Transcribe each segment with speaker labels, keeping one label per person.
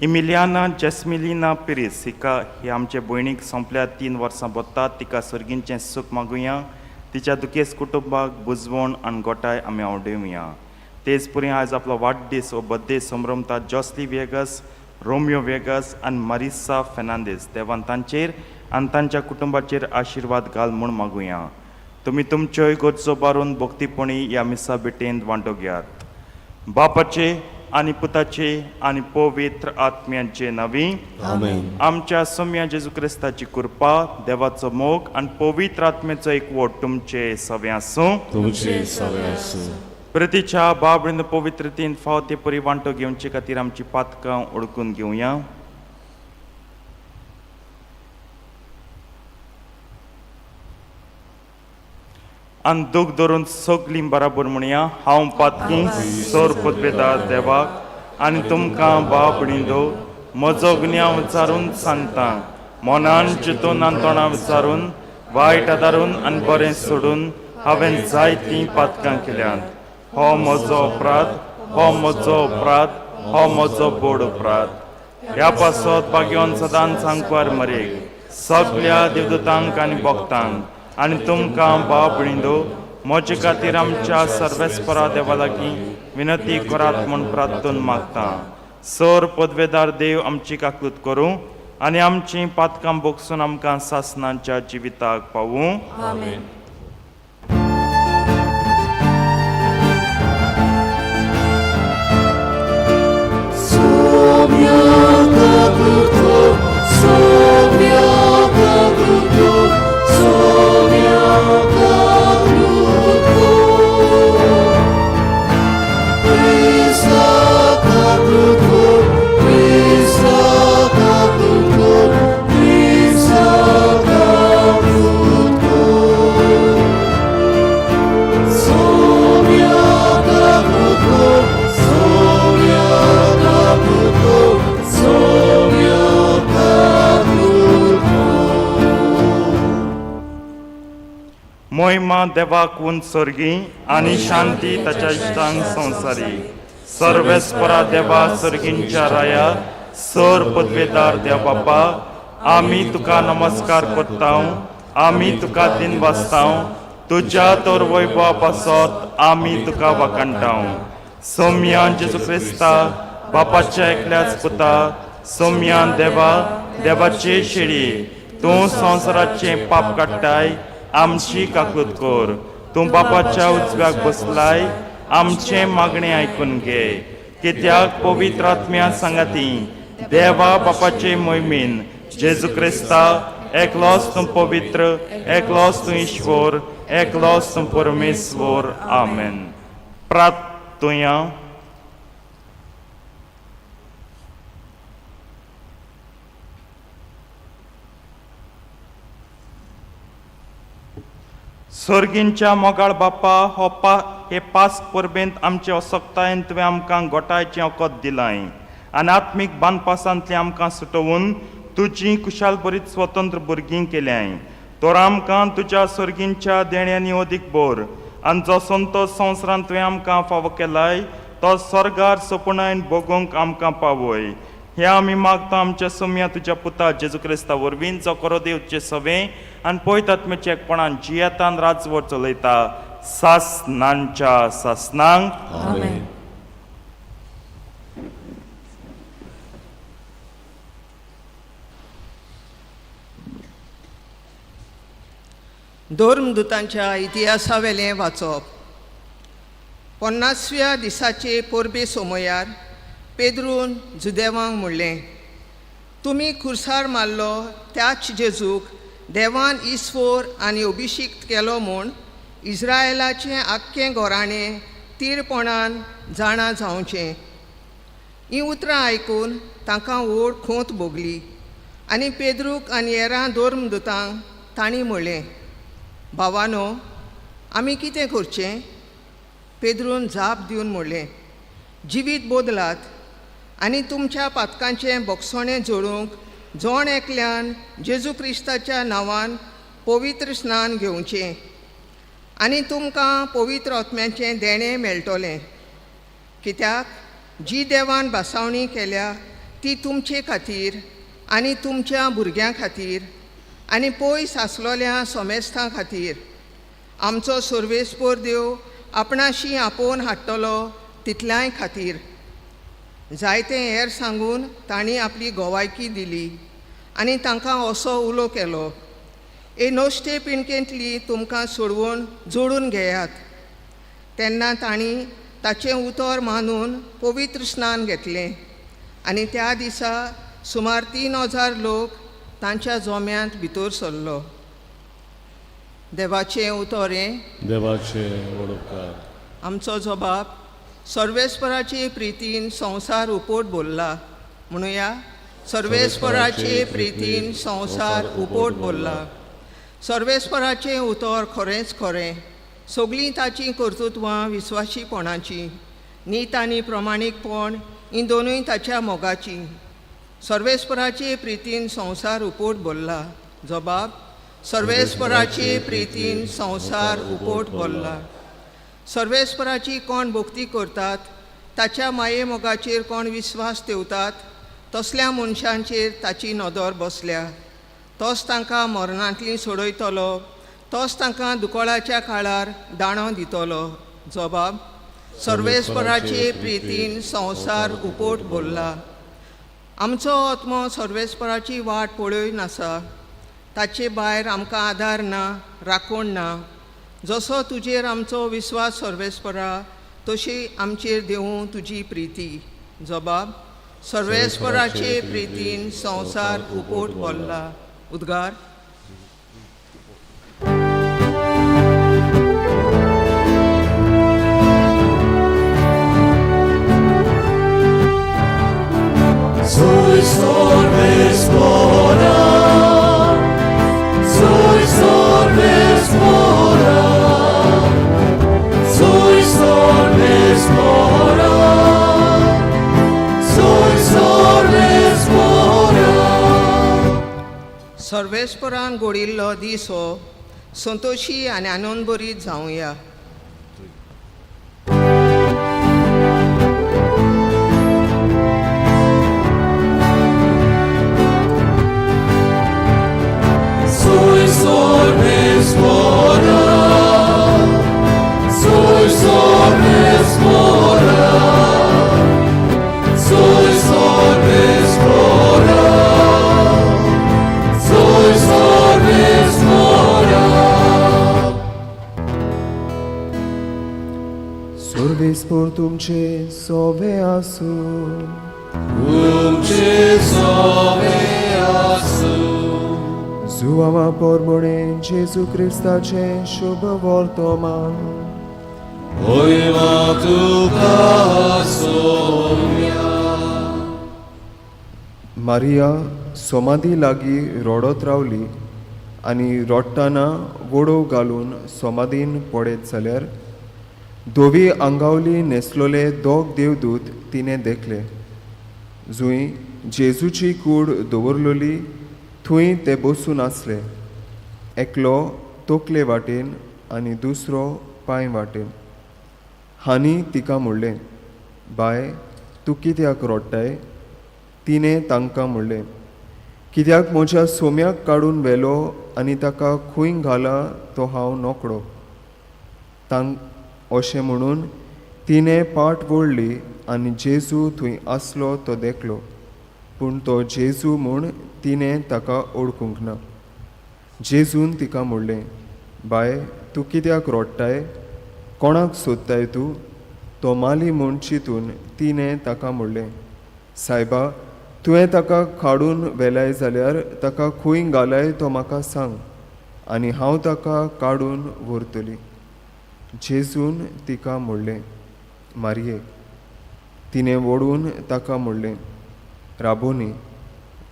Speaker 1: इमिलियाना जेस्मिलिना पिरीस हिका ही आमचे भयणीक सोंपल्या 3 वर्सां बत्तात. तिका सर्गींचें सूख मागुया. तिच्या दुखेस कुटुंबाक बुजवण आनी गोठाय आमी आवडुया. तेच पुरी आयज आपलो वाडदीस वो birthday संभ्रमतात Josly Vegas, Romeo Vegas आनी मारिसा फेर्नांदीस. देवान तांचेर आनी तांच्या कुटुंबाचेर आशिर्वाद घाल म्हूण मागुया. तुमी तुमच्योय गरजो बारून भक्तीपणी ह्या मिसा भेटेंत वांटो घेयात. बापाचे आनी पुताचे आनी पवित्र आत्म्यांचे नांवी
Speaker 2: आमेन.
Speaker 1: आमच्या सोम्या जेजू क्रिस्ताची कृपा, देवाचो मोग आनी पवित्र आत्मेचो एकवट तुमचे सगळे आसूं.
Speaker 2: तुमचे सगळे आसूं.
Speaker 1: प्रतीच्या बाबळीन पवित्रतेन फावते परी वांटो घेवचे खातीर आमची पातकां ओळखून घेवया. आनी दूख धरून सगळीं बराबर म्हणया. हांव पातकी सोर पदवेदार देवाक आनी तुमकां बाबणींदो म्हजो गुन्यांव विचारून सांगता. मनान चिंतून आनी तोंडां विचारून वायट आदारून आनी बरें सोडून हांवें जायतीं पातकां केल्यांत. हो म्हजो अपराध, हो म्हजो अपराध, हो म्हजो बोड अपराध. ह्या पासत बागेवन सदांच सांगवार मरेक सगळ्या देवदूतांक आनी भक्तांक आनी तुमकां बाबणींदो म्हजे खातीर आमच्या सर्वेस्परा देवा लागीं विनंती करात म्हूण प्रार्थून मागता. सर पदवेदार देव आमची काकूत करूं आनी आमची पातकां भोगसून आमकां सासणांच्या जिविताक पावूं.
Speaker 3: आमेन.
Speaker 1: मोहिमा देवाक उंच सर्गी आनी शांती ताच्या इश्टांक संवसारी. सर्वेस्परा देवा सर्गींच्या राया सर पदवेदार देव बापा, आमी तुका नमस्कार करता. आमी तुका दिन वाचता. तुज्या तोर वैभवा पासत आमी तुका वाखाणटा. सोम्या जेजू क्रिस्ता बापाच्या एकल्याच पुता, सोम्या देवा देवाचे शेळी, तूं संवसाराचें पाप काडटाय. आमची काकूत कर. तूं बापाच्या उजव्याक बसलाय. आमचे मागणे आयकून घे. कित्याक पवित्र आत्म्या सांगाती देवा बापाचे मोहिमेन जेजू क्रिस्ता एकलोच तूं पवित्र, एकलोच तूं ईश्वर, एकलोच तूं परमेश्वर. आमेन. प्रार्थुया. सर्गींच्या मोगाळ बापा, हे पास परबेंत आमचे असक्तायेन तुवें आमकां गोठायचें वखद दिलाय आनी आत्मीक बांदपासांतली आमकां सुटोवन तुजी कुशाल बरीच स्वतंत्र भुरगीं केल्याय. तर आमकां तुज्या सर्गींच्या देण्यांनी अदीक बोर आनी जो संतोश संवसारांत तुवें आमकां फावो केलाय तो स्वर्गार सोपुणायन भोगूंक आमकां पावय. हे आमी मागता आमच्या सोम्या तुज्या पुता जेजू क्रिस्ता वरवीं जो करो देवचे सवे आनी पवित्र आत्म्याच्या एकपणान जियेतान राजवट चलयता सासणांच्या सासणांक.
Speaker 3: आमेन.
Speaker 4: धर्मदूतांच्या इतिहासावेलें वाचप. 50व्या दिसाचे परबे सोमयार पेद्रून जुदेवांक म्हणलें, तुमी खुर्सार मारलो त्याच जेजूक देवान ईश्वर आनी अभिशिक्त केलो म्हूण इस्रायलाचें आख्खें घोराणें तीरपणान जाणा जावचें. हीं उतरां आयकून तांकां व्हड खोंत भोगली आनी पेद्रूक आनी हेरां धर्मदूतांक तांणी म्हणलें, भावानो, आमी कितें करचें? पेद्रून जाप दिवन म्हणलें, जिवीत बदलात आनी तुमच्या पातकांचें बोगसोणें जोडूंक जोण एकल्यान जेजू क्रिस्ताच्या नांवान पवित्र स्नान घेवचें आनी तुमकां पवित्र आत्म्याचें देणें मेळटलें. कित्याक जी देवान भासावणी केल्या ती तुमचे खातीर आनी तुमच्या भुरग्यां खातीर आनी पयस आसलोल्या सोमेस्तां खातीर आमचो सर्वेस्पर देव आपणाशी आपोवन हाडटलो तितल्याय खातीर. जायते हेर सांगून तांणी आपली गोवायकी दिली आनी तांकां असो उलो केलो, हे नोश्टे पिणकेंतली तुमकां सोडवून जोडून घेयात. तेन्ना तांणी ताचें उतर मानून पवित्र स्नान घेतलें आनी त्या दिसा सुमार 3000 लोक तांच्या जोम्यांत भितर सरलो. देवाचें उतर हें.
Speaker 2: देवाचे वडोवकार.
Speaker 4: आमचो जबाब सर्वेस्पराचे प्रितीन संवसार उपोट बोल्ला. म्हणुया, सर्वेस्पराचे प्रितीन संवसार उपोट बोल्ला. सर्वेस्पराचें उतर खरेंच खरें. सगळीं ताचीं कर्तुत्वां विस्वाशीपणाचीं, नीत आनी प्रमाणीकपण हीं दोनूय ताच्या मोगाचीं. सर्वेस्पराचे प्रितीन संवसार उपोट बोल्ला. जबाब सर्वेस्पराचे प्रितीन संवसार उपोट बोल्ला. सर्वेस्पराची कोण भक्ती करतात, ताच्या माये मोगाचेर कोण विस्वास ठेवतात, तसल्या मनशांचेर ताची नदर बसल्या. तोच तांकां मरणांतलीं सोडयतलो, तोच तांकां दुकोळाच्या काळार दाणो दितलो. जबाब सर्वेस्पराचे प्रितीन संवसार उपोट बोल्ला. आमचो आत्मो सर्वेस्पराची वाट पळयन आसा. ताचे भायर आमकां आदार ना, राखण ना. जसो तुजेर आमचो विस्वास सर्वेस्परा, तशी आमचेर देवूं तुजी प्रिती. जबाब सर्वेस्पराचे प्रितीन संवसार उपोट बोल्ला. उद्गार.
Speaker 2: Soy Sorvespora, soy Sorvespora, soy Sorvespora, soy Sorvespora.
Speaker 4: सर्वेस्परान घोडिल्लो दीस हो संतोशी आनी आनंद भरीत जावया.
Speaker 2: Soy Sorvespora, soy Sorvespora, soy Sorvespora, soy Sorvespora.
Speaker 3: Sorvespor तुमचे सोबे आसू.
Speaker 2: तुमचे सोबे आसू.
Speaker 3: जुआवा पोरबोणे जेजू क्रिस्ताचे शुभ वर्तमान.
Speaker 2: Oyma tuka soumya.
Speaker 3: मारिया सोमादी लागीं रोडत रावली आनी रोडटाना वडो घालून सोमादीन पडत जाल्यार दोवी आंगावली न्हेसलोले दोग देवदूत तिणें देखले. जुंय जेजूची कूड दवरलोली थंय ते बसून आसले, एकलो तकले वाटेन आनी दुसरो पांय वाटेन. हांणी तिका म्हणलें, बाय, तूं कित्याक रोडटाय? तिणें तांकां म्हणलें, कित्याक म्हज्या सोम्याक काडून व्हेलो आनी ताका खंय घाला तो हांव नोकळो. तांक अशें म्हणून तिणें पाट वळली आनी जेजू थंय आसलो तो देखलो, पूण तो जेजू म्हूण तिणें ताका ओळखूंक ना. जेजून तिका म्हणलें, बाय, तूं कित्याक रोडटाय? कोणाक सोदताय तूं? तो माली म्हूण चिंतून तिणें ताका म्हणलें, सायबा, तुवें ताका काडून व्हेलाय जाल्यार ताका खंय घालाय तो म्हाका सांग आनी हांव ताका काडून व्हरतली. जेजून तिका म्हणलें, मारये. तिणें वळून ताका म्हणलें, राबोनी,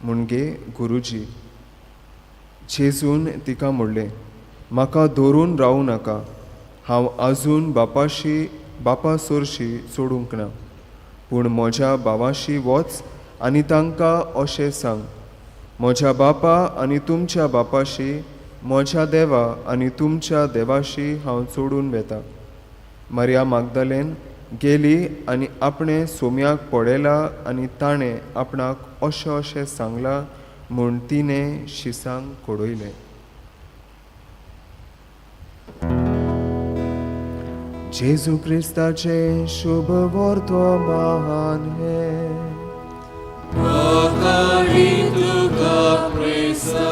Speaker 3: म्हणजे गुरुजी. जेजून तिका म्हणलें, म्हाका धरून रावूं नाका. हांव आजून बापा सोरशी सोडूंक ना, पूण म्हज्या भावाशी वच आनी तांकां अशें सांग, म्हज्या बापा आनी तुमच्या बापाशी, म्हज्या देवा आनी तुमच्या देवाशी हांव चोडून वेता. मारिया मागदलेन गेली आनी आपणे सोम्याक पळयला आनी ताणें आपणाक अशें सांगलां म्हूण तिणें शिसांक कोडयलें. जेजू क्रिस्ताचे शुभ वर्तमान हे
Speaker 2: Proclami tuka presa.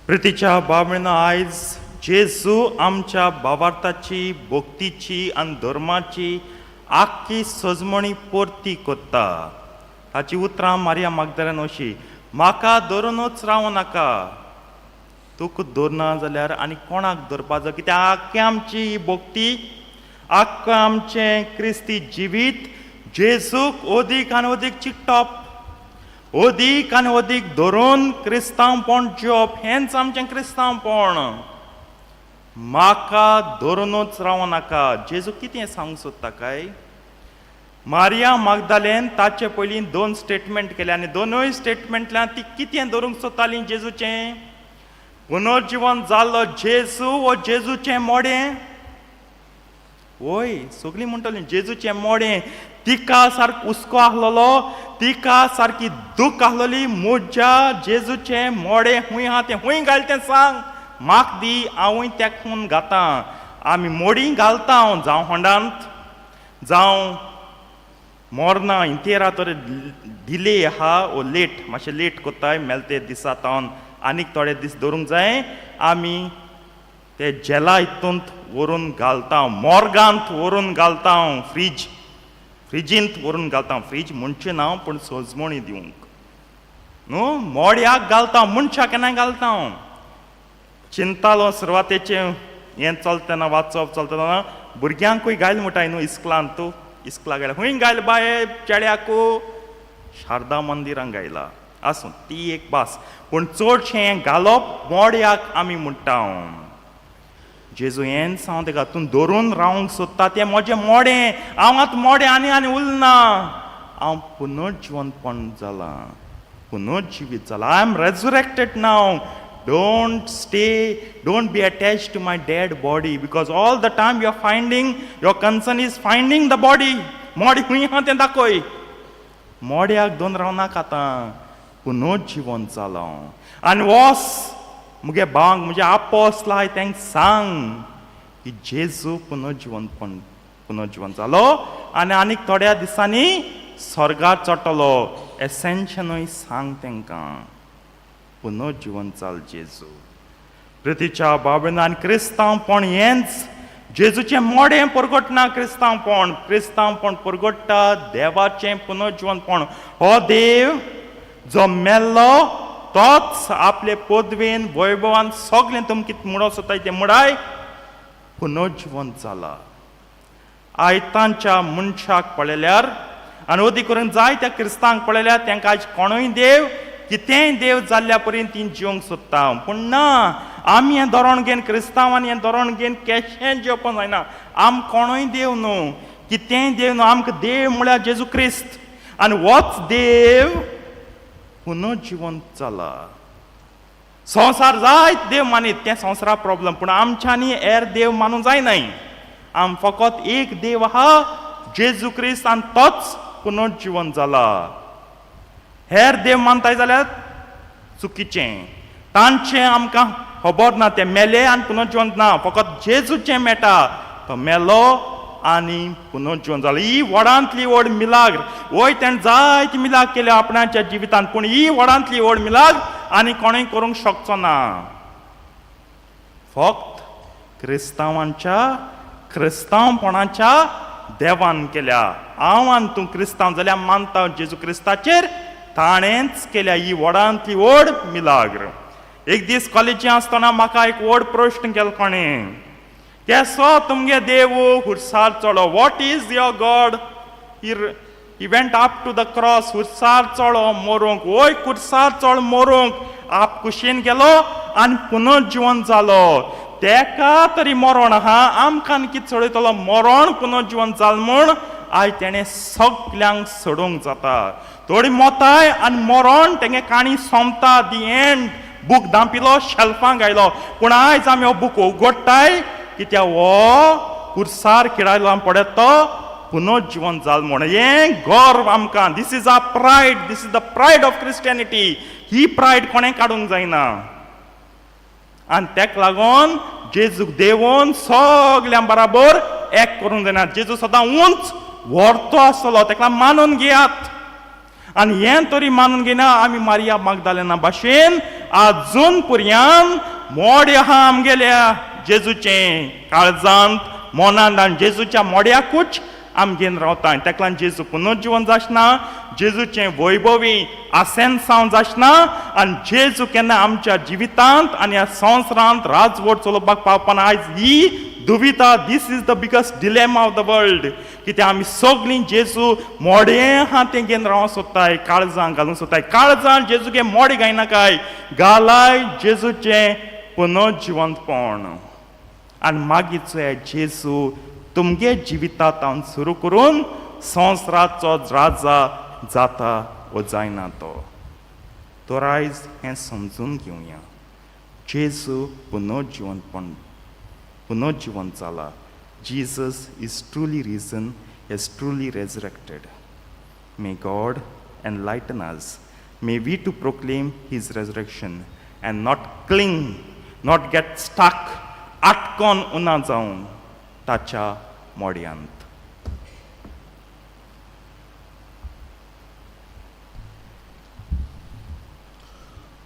Speaker 1: प्रितीच्या बाबळीनं आयज जेजू आमच्या भावार्थाची भक्तीची आनी धर्माची आख्खी सजमणी परती कोत्ता. हाची उतरां मारिया मागदलेन अशी, म्हाका धरूनच रावूं नाका. तुका धरना जाल्यार आनी कोणाक धरपा जाय? कित्याक आख्खी आमची ही भक्ती, आख्खें आमचें क्रिस्ती जिवीत जेजूक अदीक आनी अदीक चिकटप, अदीक आनी अदीक धरून क्रिस्तांवपण जिवप, हेंच आमचें क्रिस्तांवपण. म्हाका धरूनच रावूं नाका. जेजू कितें सांगूंक सोदता काय? मारिया मागदलेन ताचे पयलीं 2 स्टेटमेंट केले आनी दोनूय स्टेटमेंटल्यान ती कितें धरूंक सोदताली जेजूचें? पुनर्जीवन जाल्लो जेजू वो जेजूचें मोडें? वय सगळीं म्हणटलीं जेजूचें मोडें. तिका सारको हुस्को आसलोलो, तिका सारकी दूख आसलोली. म्हज्या जेजूचें मोडें खूंय आहा तें खूंय घाल तें सांग, म्हाका दी, हांवूय तेका खून घातां. आमी मोडी घालता, हांव जावं होंडांत जावं मोरना इंतेरा तर डिले आहा ओ लेट, मातशें लेट कोत्ताय मेलते दिसा तावन आनीक थोडे दीस दवरूंक जाय. आमी ते जेला हितूंत व्हरून घालता, मॉर्गांत व्हरून घालता, फ्रिजींत व्हरून घालता. फ्रीज म्हणचें ना पूण सजमणी दिवंक न्हू, मोड्याक घालता, मनशाक केन्ना घालता. चिंतालो सुरवातेचें हें चलतना वाचप चलतना भुरग्यांकूय घायल म्हणटाय न्हू इस्कलांत. तूं इस्कला गेल्या खूंय घायल बाये चेड्याकू? शारदा मंदिरांत घायला. आसूं ती एक भास, पूण चडशें हें घालप मोड्याक आमी म्हणटा. जेजू हें सांग तेका, तूं धरून रावंक सोदता तें म्हजें मोडें. हांव आतां मोडें आनी उरना. हांव पुनर्जीवनपण जालां, पुनर्जिवीत जालां. I am resurrected now. Don't be attached to my dead body, because all the time your concern is finding the body. मोडी खूंय आहा तें दाखय. मोड्याक दोन रावनाका आतां, पुनर्जीवन जालां. आनी वोस मुगे भावांक, म्हजे आपोस्तलाय तेंक सांग की जेजू पुनर्जीवन जालो आनी आनीक थोड्या दिसांनी स्वर्गार चडटलो. एसेन्शनूय सांग तेंकां, पुनर्जीवन जाल जेजू. प्रितीच्या बाबळीन आनी क्रिस्तांवपण हेंच जेजूचें मोडें परगटना. क्रिस्तांवपण परगट्टा देवाचें पुनर्जीवनपण. हो देव जो मेल्लो तोच आपले पदवेन वैभवान सगळें तुमकां कितें म्हणूंक सोदताय तें म्हणटाय, पुनर्जीवन जाला. आयतांच्या मनशाक पळयल्यार आनी अदी करून जायत्या क्रिस्तांक पळयल्यार तेंकां आयज कोणूय देव, कितेंय देव जाल्ल्या पर्यंत ती जिवंक सोदता. पूण ना, आमी हें धोरण घेवन, क्रिस्तांवांनी हें धोरण घेवन केशें जेवप जायना. आम कोणूय देव न्हू, कितेंय देव न्हू. आमकां देव म्हळ्यार जेजू क्रिस्त, आनी होच देव पुनर्जीवन जाला. संवसार जायत देव मानीत, तें संवसारा प्रॉब्लम. पूण आमच्यांनी हेर देव मानूंक जायनाय. आम फकत एक देव आहा, जेजू क्रिस्त, आनी तोच पुनर्जीवन जाला. हेर देव मानताय जाल्यार चुकीचें. तांचें आमकां खबर ना, ते मेले आनी पुनर्जीवन ना. फकत जेजूचें मेळटा, तो मेलो आनी पुनर्जीवन जालो. ही व्हडांतली व्हड मिलाग्र. वय तेणें जायती मिलाग केल्या आपणाच्या जिवितांत, पूण ही व्हडांतली व्हड मिलाग आनी कोणूय करूंक शकचो ना. फक्त क्रिस्तांवपणाच्या देवान केल्या. हांव आनी तूं क्रिस्तांव जाल्यार मानता जेजू क्रिस्ताचेर, ताणेंच केल्या ही व्हडांतली व्हड मिलाग्र. एक दीस कॉलेजी आसतना म्हाका एक व्हड प्रश्न केलो कोणें, केसो तुमगे देव हुर्सार चलो? What is your god? He went up to the cross. हुर्सार चलो मोरूंक. वय हुर्सार चड मोरूंक आप कुशीन गेलो आनी पुनर्जीवन जालो. तेका तरी मरण आहा, आमकां कितें सोडयतलो? मरण पुनर्जीवन जाल म्हूण आयज तेणें सगल्यांक सोडूंक जाता. थोडी मोताय आनी मरण तेंगे काणी सोंपता. दी एंड बूक धांपिलो शेल्फांक आयलो पूण आयज आमी हो बूक उगडटाय कित्या हो कुर्सार खेळायलो आमी पडत तो पुनर्जीवन जाल म्हण हें गर्व आमकां this is a pride this is the pride of Christianity ही प्रायड कोणें काडूंक जायना आनी तेका लागून जेजूक देवून सगळ्यां बराबर एक करूंक जायना जेजू सदां उंच व्हरतो आसतलो तेका मानून घेयात आनी हें तरी मानून घेना आमी मारिया मागदालेना भाशेन आजून पर्यंत मोडे आहा आमगेल्या जेजूचें काळजांत मोनांत आनी जेजूच्या मोड्याकूच आमी घेवन रावता आनी तेका लागून जेजू पुनर्जीवन जाचना जेजूचें वैभवी आसेनसांव जाचना आनी जेजू केन्ना आमच्या जिवितांत आनी ह्या संवसारांत राजवट चलोवपाक पावपाना आयज ही दुविधा this is the biggest dilemma of the world कित्याक आमी सगळीं जेजू मोडें आहा तें घेवन रावंक सोदताय काळजांत घालूंक सोदताय काळजांत जेजूगे मोडे घायनाकाय घालाय जेजूचें पुनर्जीवंतपण आनी मागीरचो हे जेजू तुमगे जिवितांत सुरू करून संवसाराचो राजा जाता वो जायना तो आयज हें समजून घेवया जेजू पुनर्जीवन जाला Jesus is truly risen, is truly resurrected. May God enlighten us. May we to proclaim his resurrection and not cling, not get stuck, atkon una jaun, tacha modyant.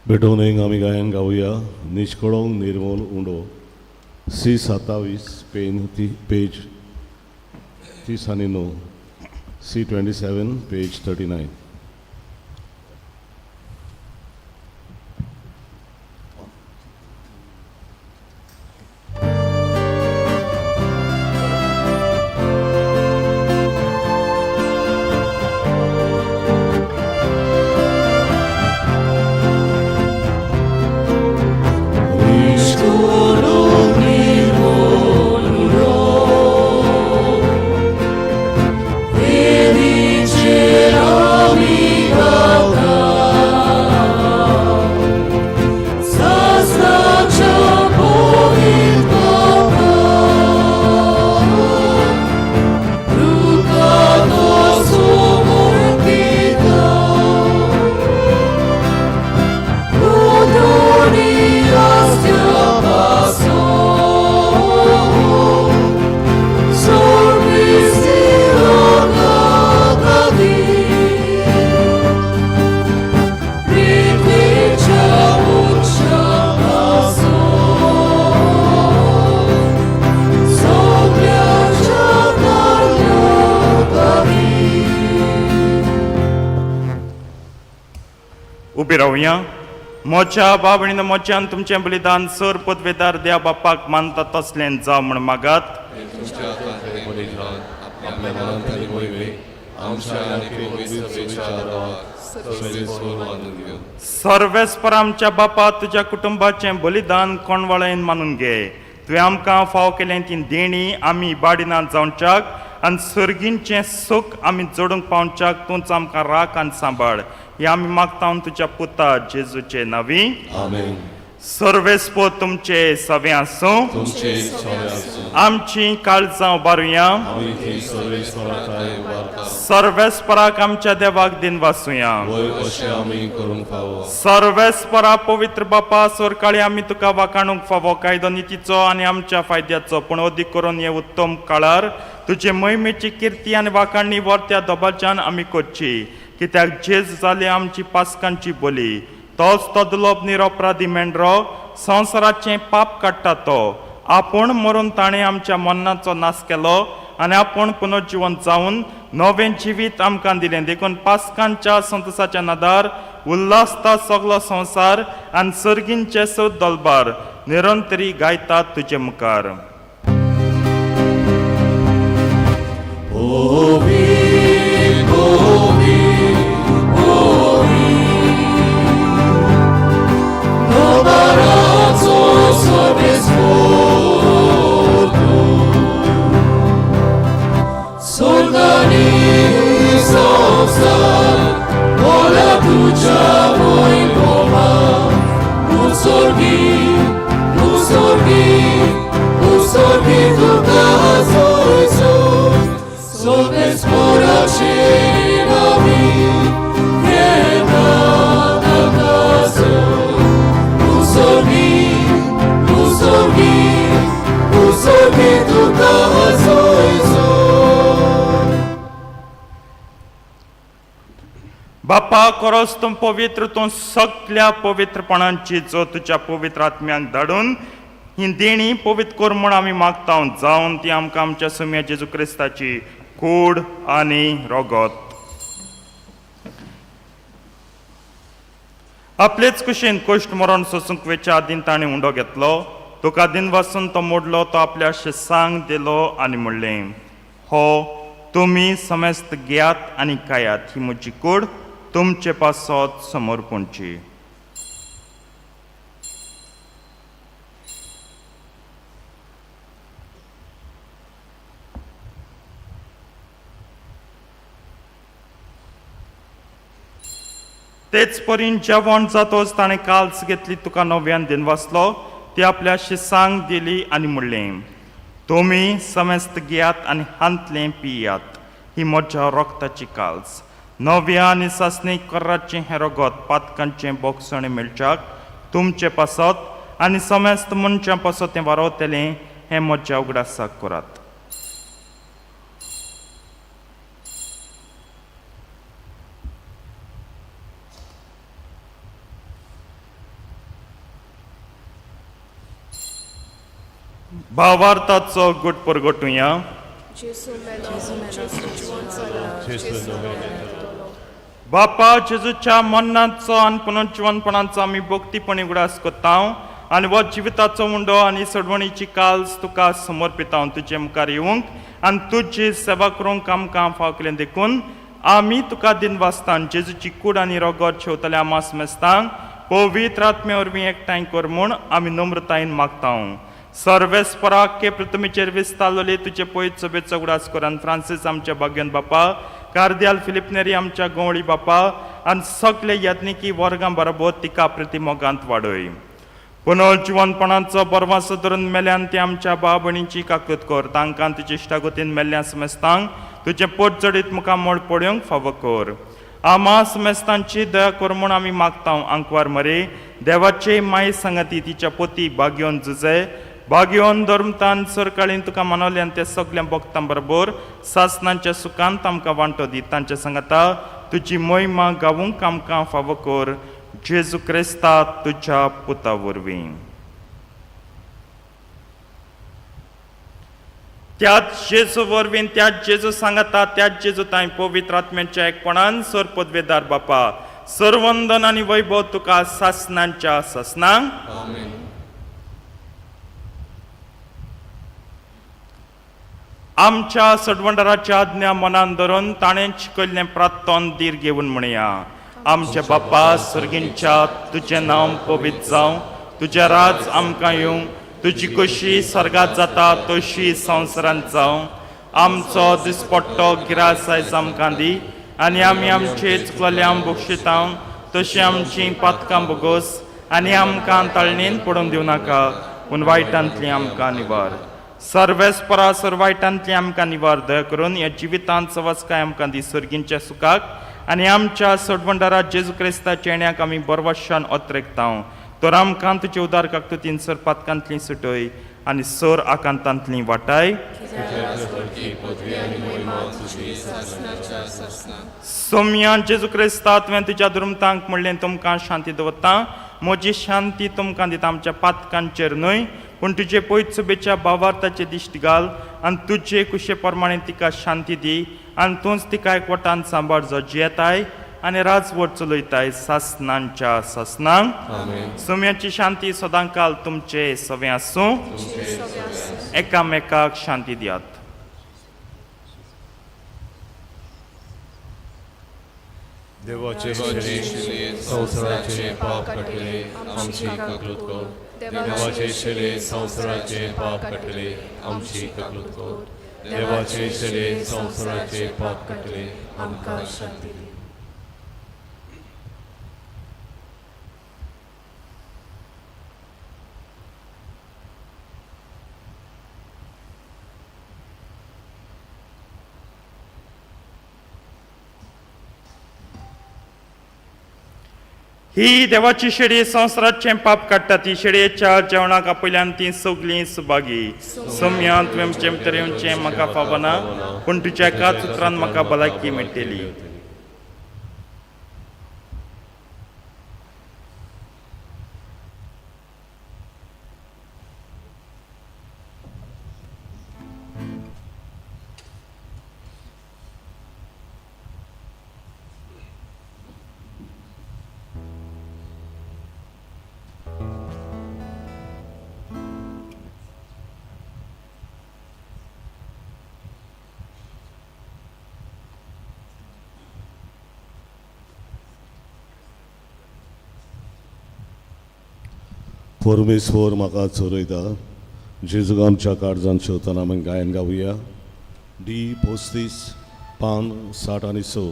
Speaker 2: बेटोनेंग आमी गायन गावया निष्कळोंक निर्मल उंडो C27 पेज 39 C27 पेज 39
Speaker 1: उबी रावया मोच्या बाबणीन मोच्यान तुमचें बलिदान सर पदवेदार देवा बापाक मानता तसलें जाव म्हण मागात सर्वेस्पर आमच्या बापा तुज्या कुटुंबाचें बलिदान कोणवळेन मानून घे तुवें आमकां फाव केलें ती देणी आमी इबाडिनात जावच्याक आनी सर्गींचें सूख आमी जोडूंक पावच्याक तूंच आमकां राख आनी सांबाळ हे आमी मागता तुज्या पुता जेजूचे नवी
Speaker 2: आमेन
Speaker 1: सर्वेस्पो तुमचे सवे आसूं आमची काळजां उबारुया सर्वेस्पराक आमच्या देवाक दिन वासुया सर्वेस्परा पवित्र बापा सोरकाळी आमी तुका वाकाणूंक फावो कायदो नितीचो आनी आमच्या फायद्याचो पूण अदीक करून हे उत्तम काळार तुजे महिमेची किर्ती आनी वाकाणणी वर्त्या दोबाच्यान आमी करची कित्याक जेज जाली आमची पासकांची बोली तोच तो दुलोप निरपराधी मेंढरो संवसाराचें पाप काडटा तो आपूण मरून ताणें आमच्या मन्नाचो नाश केलो आनी आपूण पुनर्जीवन जावन नवें जिवीत आमकां दिलें देखून पासकांच्या संतोसाच्या नादार उल्हासता सगलो संवसार आनी सर्गींचे सद दलबार निरंतरी गायतात तुजे मुखार
Speaker 5: Usorgi tuka soisos, sobes poraci nami, jedna nakaso. Usorgi tuka soisos.
Speaker 1: बापा खरोच तूं पवित्र, तूं सगळ्या पवित्रपणांची जो तुज्या पवित्र आत्म्यांक धाडून ही देणी पवित्र कर म्हूण आमी मागता जावन ती आमकां आमच्या सुम्या जेजू क्रिस्ताची कूड आनी रगत. आपलेच कुशीन कश्ट मरण सोसूंक वेच्या आदीन ताणें उंडो घेतलो. तुका दिन वासून तो मोडलो, तो आपल्या शिसांक दिलो आनी म्हणलें, हो तुमी समेस्त घेयात आनी खायात, ही म्हजी कूड तुमचे पासत समर्पणची. तेच परीन जेवण जातोच ताणें काल्स घेतली, तुका नव्यान दिन वाचलो, ती आपल्या शिसांक दिली आनी म्हणलें, तुमी समेस्त घेयात आनी हांतलें पियात, ही म्हज्या रक्ताची काल्स. नव्या आनी सासणीक कर्राचें हें रगत पातकांचें बोगसणें मेळच्याक तुमचे पासत आनी समेस्त मनशां पासत तें वारवतलें, हें म्हज्या उगडासाक करात. भावार्थाचो गुट परगटुया. बापा जेजूच्या मरणाचो आनी पुनर्जीवनपणाचो आमी भक्तीपणी उगडास करता आनी हो जिविताचो उंडो आनी सडवणीची काल्स तुका समर्पिता. तुजे मुखार येवंक आनी तुजी सेवा करूंक आमकां फावकलें देखून आमी तुका दिन वाचता. जेजूची कूड आनी रगत शेवतल्या मास मेस्तांक पवित्र आत्मे वरवीं एकठांय कर म्हूण आमी नम्रतायेन मागता. सर्वेस्पराके प्रथमेचेर विस्तारलोले तुजे पयत सभेचो उगडास कर. आनी फ्रांसीस आमच्या भाग्यन बापा, कार्दियाल फिलिप नेरी आमच्या गवळी बापा आनी सगळे यत्निकी वर्गां बरोबर तिका प्रतिमोगांत वाडय. पुनर्जीवनपणाचो बरवासो धरून मेल्यान ते आमच्या भाव भयणींची काकूत कर. तांकां तुजे इश्टागतीन मेल्ल्या समेस्तांक तुजें पोट जडीत मुखार मोड पडूंक फावो कर. आमा समेस्तांची दया कर म्हूण आमी मागता. आंकवार मरे देवाचे माय सांगाती तिच्या पोती भाग्योन झुजे भाग्योन धर्मतान सरकाळीन तुका मानवले आनी ते सगळ्या भक्तां बरोबर सासणांच्या सुखांत आमकां वांटो दी. तांच्या सांगाता तुजी महिमा गावूंक आमकां फावो कर. जेजू क्रिस्ता तुज्या पुता वरवीं. त्याच जेजू वरवीं, त्याच जेजू सांगाता, त्याच जेजू ताई पवित्र आत्म्याच्या एकपणान सर पदवेदार बापा, सर्वंदन आनी वैभव तुका सासणांच्या सासणांक. आमच्या सडवंडराच्या आज्ञा मनान धरून ताणें शिकयल्लें प्रार्थन दीर घेवन म्हणया. आमचे बापा सर्गींच्या, तुजें नांव पवित्र जावं, तुजें राज आमकां येवं, तुजी कशी स्वर्गांत जाता तशी संवसारांत जावं. आमचो दिसपट्टो गिरास आयज आमकां दी आनी आमी आमचे चुकलेल्यांक बक्षिता तशी आमची पातकां बोगोस आनी आमकां ताळणेन पडून दिवं नाका, पूण वायटांतली आमकां निवार. सर्वेस्परा सर्वायटांतली आमकां निवार. दया करून ह्या जिवितांत सवस्काय आमकां दी. सर्गींच्या सुखाक आनी आमच्या सडवंडरा जेजू क्रिस्ताच्या येण्याक आमी बरवशान ओत्रेकता. तर आमकां तुजे उदार काकतुतीन सर पातकांतली सुटय आनी सर आकांतांतली वाटाय. सोम्या जेजू क्रिस्ता तुवें तुज्या धर्मतांक म्हणलें तुमकां शांती दवरता. म्हजी शांती तुमकां दिता. आमच्या पातकांचेर न्हय पूण तुजे पयत सुबेच्या भावार्थाचे दिश्टी घाल आनी तुजे कुशे प्रमाणे तिका शांती दी आनी तूंच तिका एकवटान सांबाळ जो जियेताय आनी राजवट चलयताय सासणांच्या सासणांक. सोम्याची शांती सदांकाल तुमचे सवे आसूं. एकामेकाक शांती दियात.
Speaker 6: देवाचे संवसाराचे पाप काटले आमची काकलूत कर. देवाचे शेले संवसाराचे पाप काटले आमची काकलूत कर. देवाचे शेले संवसाराचे पाप काटले आमकां शांती दी.
Speaker 1: ही देवाची शेळी संवसाराचें पाप काडटा ती शेळयेच्या जेवणाक आपयल्यान ती सगलीं सुभागी सौम्या तुवें आमचें भितर येवचें म्हाका फावना पूण तुज्या एकाच उतरान म्हाका भलायकी मेळटली.
Speaker 2: परमेश्वर म्हाका चोरयता जेजूक आमच्या काळजान शेवताना आमी गायन गावया. D35 पान 60 आनी 6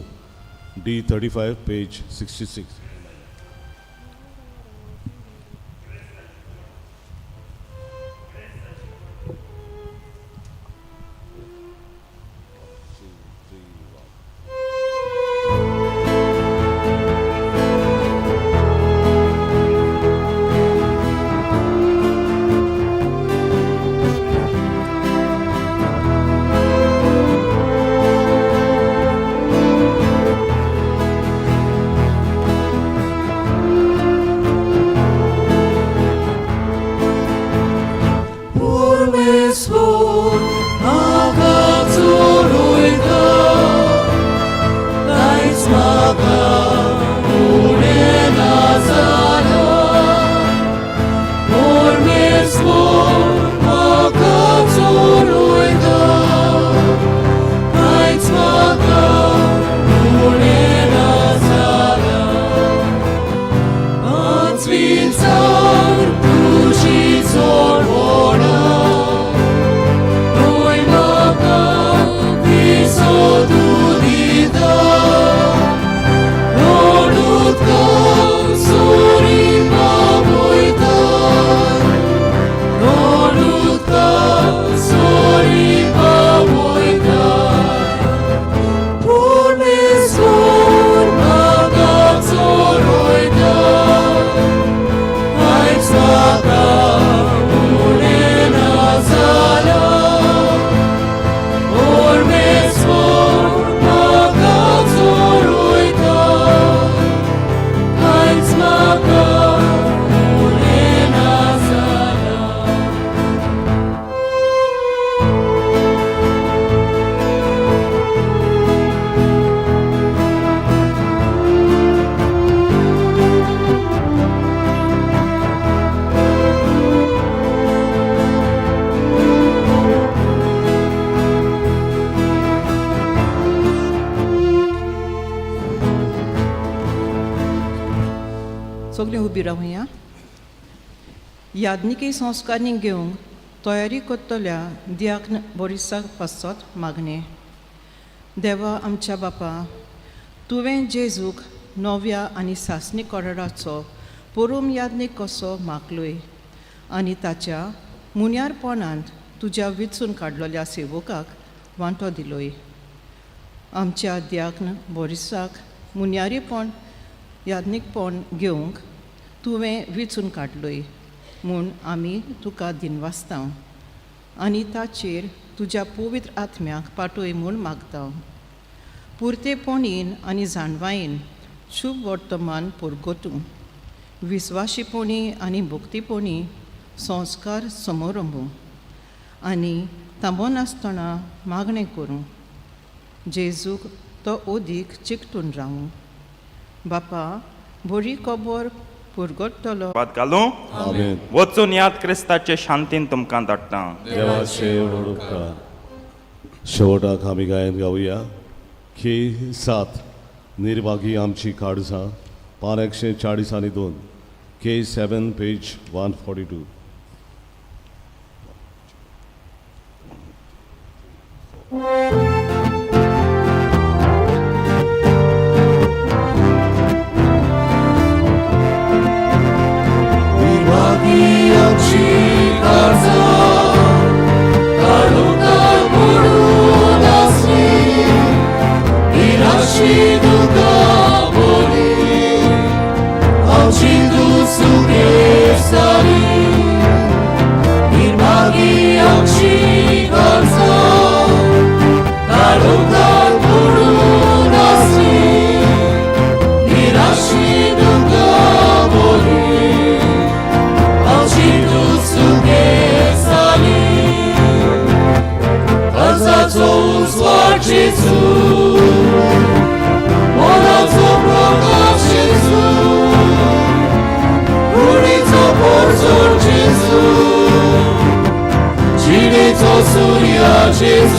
Speaker 2: D35 पेज 66.
Speaker 7: सगळीं उबी रावया. यादनिकी संस्कारांनी घेवंक तयारी करतल्या दियाक बोरिसाक पासत मागणें. देवा आमच्या बापा, तुवें जेजूक नव्या आनी सासणी कोराडाचो पोरूम यादनीक कसो मागलोय आनी ताच्या मुन्यारपणांत तुज्या विचून काडलेल्या सेवकाक वांटो दिलोय. आमच्या दियाकन बोरिसाक मुन्यारीपण यादनीकपण घेवंक तुवें विचून काडलोय म्हूण आमी तुका दिनवासता आनी ताचेर तुज्या पवित्र आत्म्याक पाठय म्हूण मागता. पुर्तेपणीन आनी जाणवायेन शुभ वर्तमान पुरगोतूं विस्वाशीपणी आनी भक्तीपणी संस्कार समारंभ आनी तांबो नासतना मागणें करूं. जेजूक तो ओदीक चिकटून रावूं. बापा, बरी खबर पुरगोडटलो
Speaker 1: वाद घालूं.
Speaker 2: आमेन.
Speaker 1: वचून याद क्रिस्ताचे शांतीन तुमकां धाडटा.
Speaker 2: देवाचे उपकार. शेवटाक आमी गायन गावया. K7 निर्भागी आमची काळजां पान 140 आनी 2 K7 पेज 142.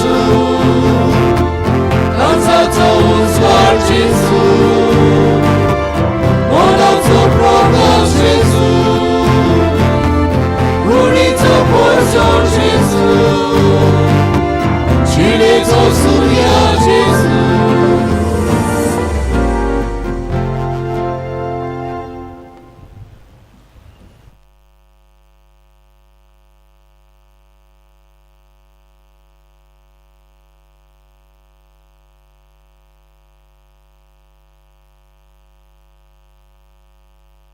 Speaker 5: Jesus.